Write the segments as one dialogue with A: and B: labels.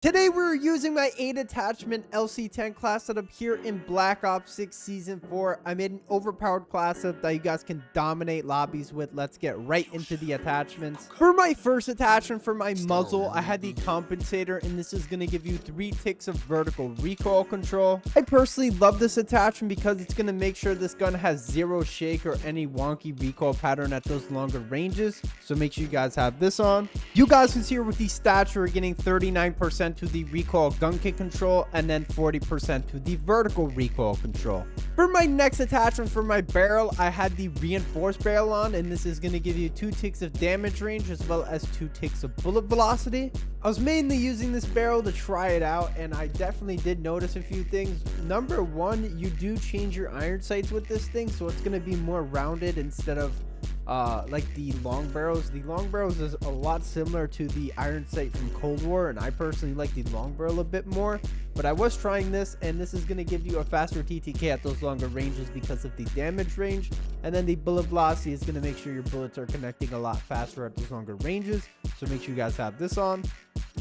A: Today we're using my 8 attachment LC10 class setup here in Black Ops 6 Season 4. I made an overpowered class setup that you guys can dominate lobbies with. Let's get right into the attachments. For my first attachment for my muzzle, I had the compensator, and this is going to give you 3 ticks of vertical recoil control. I personally love this attachment because it's going to make sure this gun has zero shake or any wonky recoil pattern at those longer ranges. So make sure you guys have this on. You guys can see here with the stats, we're getting 39% to the recoil gun kick control and then 40% to the vertical recoil control. For my next attachment for my barrel, I had the reinforced barrel on, and this is going to give you 2 ticks of damage range as well as 2 ticks of bullet velocity. I was mainly using this barrel to try it out, and I definitely did notice a few things. Number one, you do change your iron sights with this thing, so it's going to be more rounded instead of like the long barrels. The long barrels is a lot similar to the iron sight from Cold War, and I personally like the long barrel a bit more. But I was trying this, and this is going to give you a faster TTK at those longer ranges because of the damage range. And then the bullet velocity is going to make sure your bullets are connecting a lot faster at those longer ranges. So make sure you guys have this on.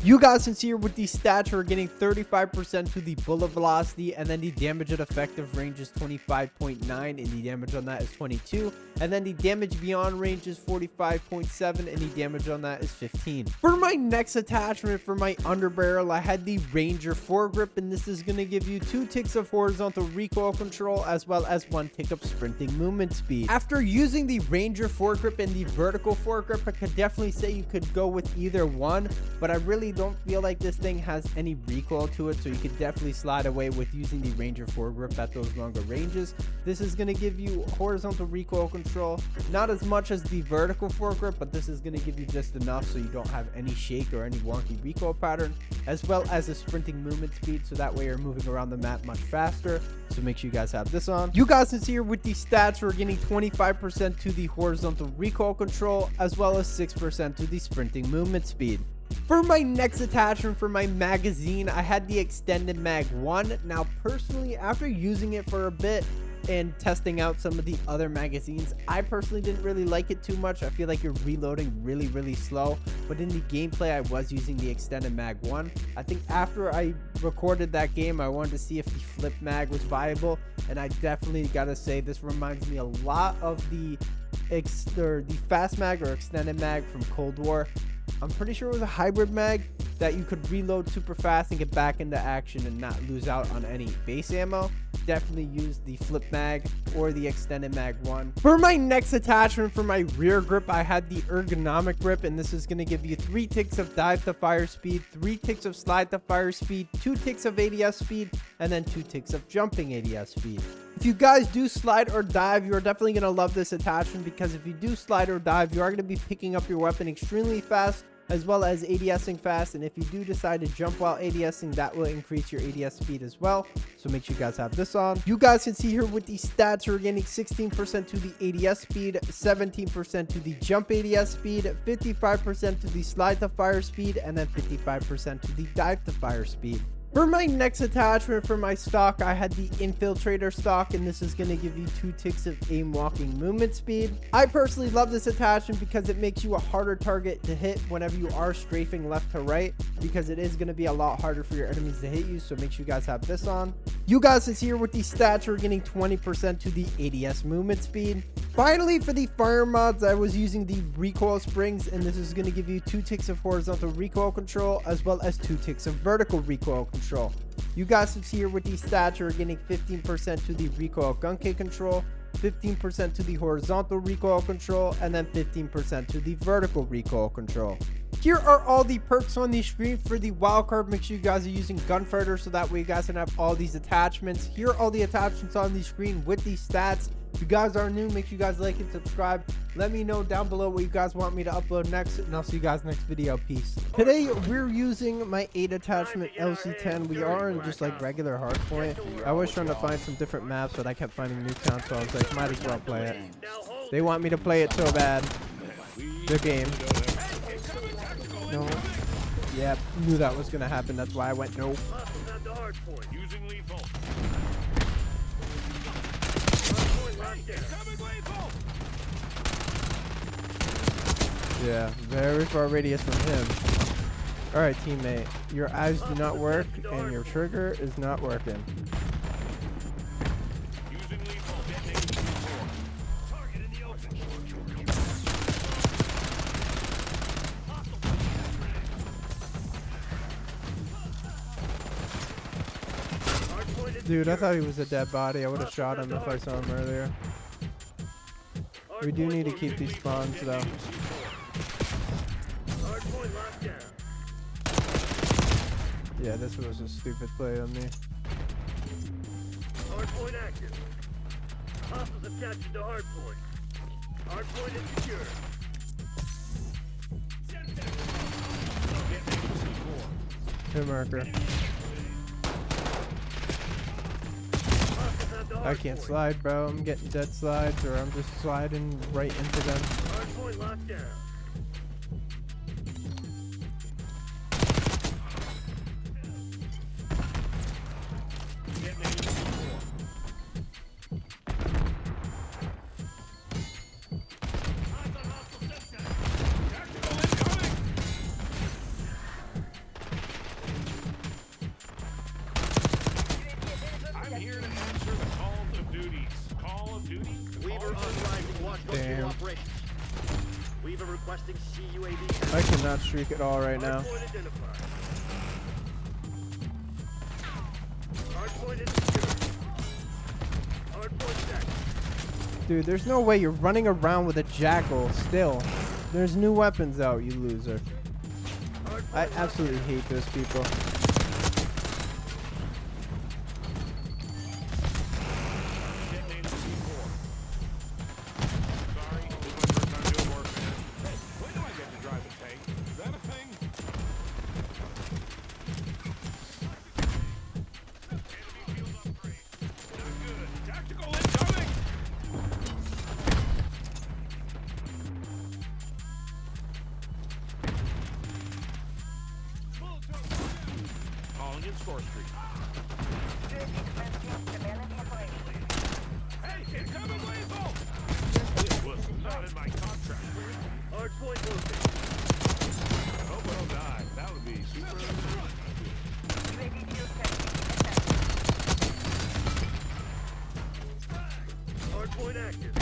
A: You guys can see here with the stats, we're getting 35% to the bullet velocity, and then the damage at effective range is 25.9, and the damage on that is 22. And then the damage beyond range is 45.7, and the damage on that is 15. For my next attachment for my underbarrel, I had the Ranger foregrip, and this is going to give you 2 ticks of horizontal recoil control as well as 1 tick of sprinting movement speed. After using the Ranger foregrip and the vertical foregrip, I could definitely say you could go with either one, but I really don't feel like this thing has any recoil to it, so you could definitely slide away with using the Ranger foregrip at those longer ranges. This is going to give you horizontal recoil control, not as much as the vertical foregrip, but this is going to give you just enough so you don't have any shake or any wonky recoil pattern, as well as a sprinting movement speed, so that way you're moving around the map much faster. So make sure you guys have this on. You guys can see here with the stats, we're getting 25% to the horizontal recoil control as well as 6% to the sprinting movement speed. For my next attachment for my magazine, I had the extended mag 1. Now personally, after using it for a bit and testing out some of the other magazines, I personally didn't really like it too much. I feel like you're reloading really slow, but in the gameplay I was using the extended mag 1. I think after I recorded that game, I wanted to see if the flip mag was viable, and I definitely gotta say this reminds me a lot of the fast mag or extended mag from Cold War. I'm pretty sure it was a hybrid mag that you could reload super fast and get back into action and not lose out on any base ammo. Definitely use the flip mag or the extended mag 1. For my next attachment for my rear grip, I had the ergonomic grip, and this is going to give you 3 ticks of dive to fire speed, 3 ticks of slide to fire speed, 2 ticks of ADS speed, and then 2 ticks of jumping ADS speed. If you guys do slide or dive, you're definitely going to love this attachment, because if you do slide or dive, you are going to be picking up your weapon extremely fast as well as ADSing fast, and if you do decide to jump while ADSing, that will increase your ADS speed as well. So make sure you guys have this on. You guys can see here with the stats, we're getting 16% to the ADS speed, 17% to the jump ADS speed, 55% to the slide to fire speed, and then 55% to the dive to fire speed. For my next attachment for my stock, I had the infiltrator stock, and this is going to give you 2 ticks of aim walking movement speed. I personally love this attachment because it makes you a harder target to hit whenever you are strafing left to right, because it is going to be a lot harder for your enemies to hit you. So make sure you guys have this on. You guys can see here with the stats, we're getting 20% to the ADS movement speed. Finally, for the fire mods, I was using the recoil springs, and this is going to give you 2 ticks of horizontal recoil control as well as 2 ticks of vertical recoil control. You guys can see here with the stats, you're getting 15% to the recoil gun kick control, 15% to the horizontal recoil control, and then 15% to the vertical recoil control. Here are all the perks on the screen for the wildcard. Make sure you guys are using Gunfighter, so that way you guys can have all these attachments. Here are all the attachments on the screen with these stats. If you guys are new, make sure you guys like and subscribe. Let me know down below what you guys want me to upload next, and I'll see you guys next video. Peace. Today we're using my 8 attachment LC10. We are in just like regular Hardpoint. I was trying to find some different maps, but I kept finding Nuketown, so I was like, might as well play it. They want me to play it so bad. Good game. No. Yeah, knew that was gonna happen. That's why I went no. Yeah, very far radius from him. Alright, teammate. Your eyes do not work, and your trigger is not working.
B: Using lethal. Detonating C4. Target in the open.
A: Dude, I thought he was a dead body. I would have shot him if I saw him earlier. We do need to keep these spawns, though.
B: Hardpoint locked down.
A: Yeah, this was a stupid play on me.
B: Hardpoint active. Hostiles have captured the hardpoint. Hardpoint is secure.
A: Hit marker. I can't slide, bro. I'm getting dead slides, or I'm just sliding right into them.
B: Hardpoint locked down. I'm here to answer the call of duties. Call of duty?
C: Weaver authorizing watch
A: Damn.
C: operations. Weaver requesting CUAV.
A: I cannot streak at all right now.
B: Hardpoint identified. Hardpoint is secure. Hardpoint set.
A: Dude, there's no way you're running around with a jackal still. There's new weapons out, you loser. I absolutely hate those people.
B: Detonating C4. Sorry, this is my first time doing work, man. Hey, when do I get to drive a tank? Is that a thing? Enemy field upgrade. Not good. Tactical incoming! Calling in Score Street. Hey, incoming lethal! This was not in my contract. Hardpoint located. Hope I don't die. That would be super. Hardpoint active.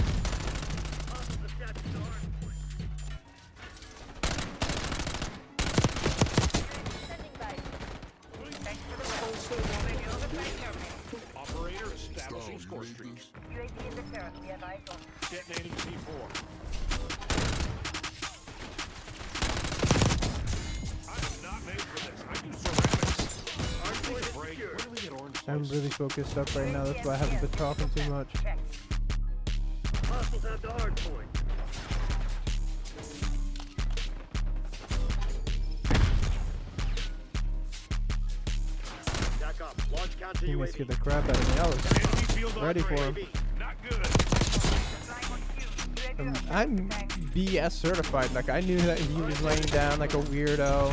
B: Hostiles have captured the hardpoint. Operator establishing Score Street. Detonating C4. I am not made for this. I do ceramics. Hardpoint is secure. Where do we get orange
A: I'm
B: slice?
A: really focused up right now. That's why I haven't been talking too much.
B: Hostiles have the hardpoint.
C: Back up. Launch counter
A: He
C: UAV.
A: may scare the crap out of me. I was
B: Enemy field
A: ready for
B: upgrade.
A: him.
B: Not good.
A: I'm BS certified. Like, I knew that he was laying down like a weirdo,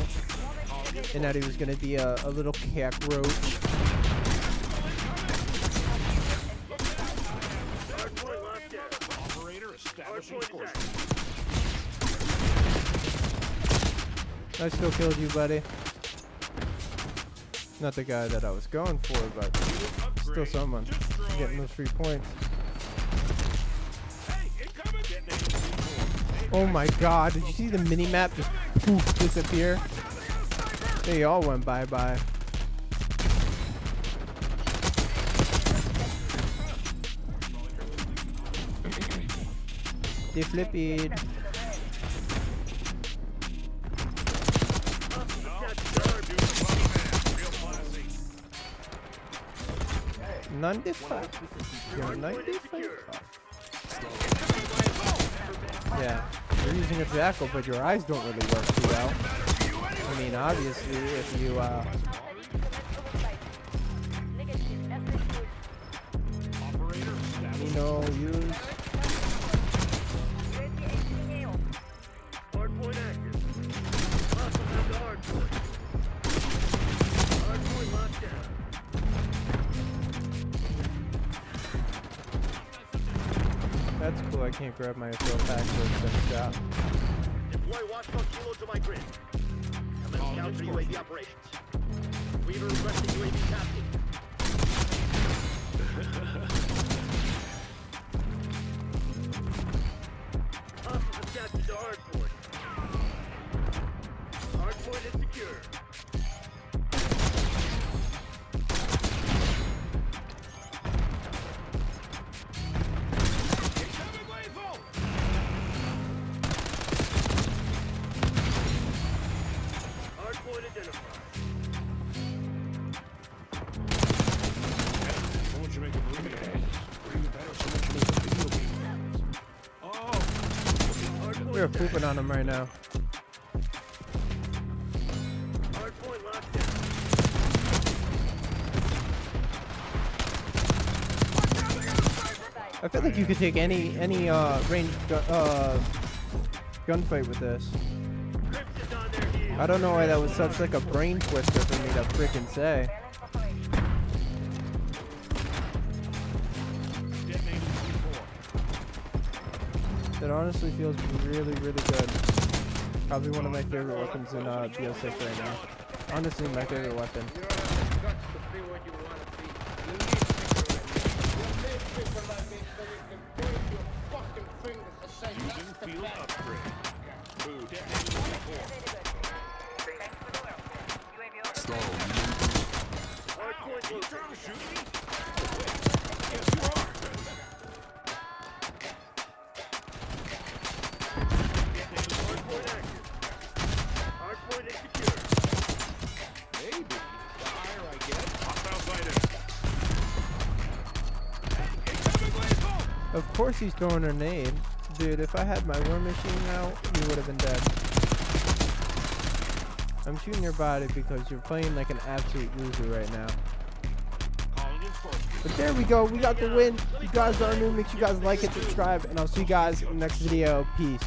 A: and that he was gonna be a little cockroach.
B: Hardpoint locked down. Operator establishing
C: Hardpoint
B: Score
C: is
B: Street.
A: I still killed you, buddy. Not the guy that I was going for, but still someone.
B: Destroyed.
A: Getting those 3 points.
B: Hey, incoming. Detonating C4.
A: Oh my god, did you see the mini-map just poof, disappear? They all went bye-bye. They flipped. None defy. You're 95. Yeah, you're using a jackal, but your eyes don't really work too well. I mean, obviously, if you use.
B: Hardpoint active. Hostiles have the hardpoint. Hardpoint locked down.
A: That's cool. I can't grab my assault pack for a second shot.
C: Deploy watchdog kilo to my grid. Commence counter UAV operations. Weaver requesting UAV tasking. Hostiles attached to hardpoint. Hardpoint is secure.
B: Incoming lethal!
C: Hardpoint identified.
B: Someone should make a movie ahead. Or even better, someone should make a video game. Oh!
C: Hardpoint
A: We're
C: down.
A: pooping on him right now.
C: Hardpoint locked down.
A: I feel like you could take any range gunfight with this.
C: Crimson's on their heels.
A: I don't know why that was such like a brain twister for me to freaking say.
B: Detonating C4.
A: It honestly feels really, really good. Probably one of my favorite weapons in BO6 right now. Honestly, my favorite weapon.
D: You don't have the guts to be what you want to be. You need people like me. You need people like me so you can point your fucking fingers and say,
B: Using
D: that's the
B: field
D: bad
B: upgrade.
D: guy.
B: Ooh, detonating C4.
C: Hardpoint
B: You
C: located.
B: trying to shoot me? Yes, you are.
C: Hardpoint active. Hardpoint is secure.
B: Maybe. The higher I get. Hostile sighted. Incoming lethal!
A: Of course he's throwing a nade. Dude, if I had my war machine out, you would have been dead. I'm shooting your body because you're playing like an absolute loser right now.
B: Calling in force.
A: But there we go. We got the win. You guys are new. Make sure you guys like it, subscribe, and I'll see you guys in the next video. Peace.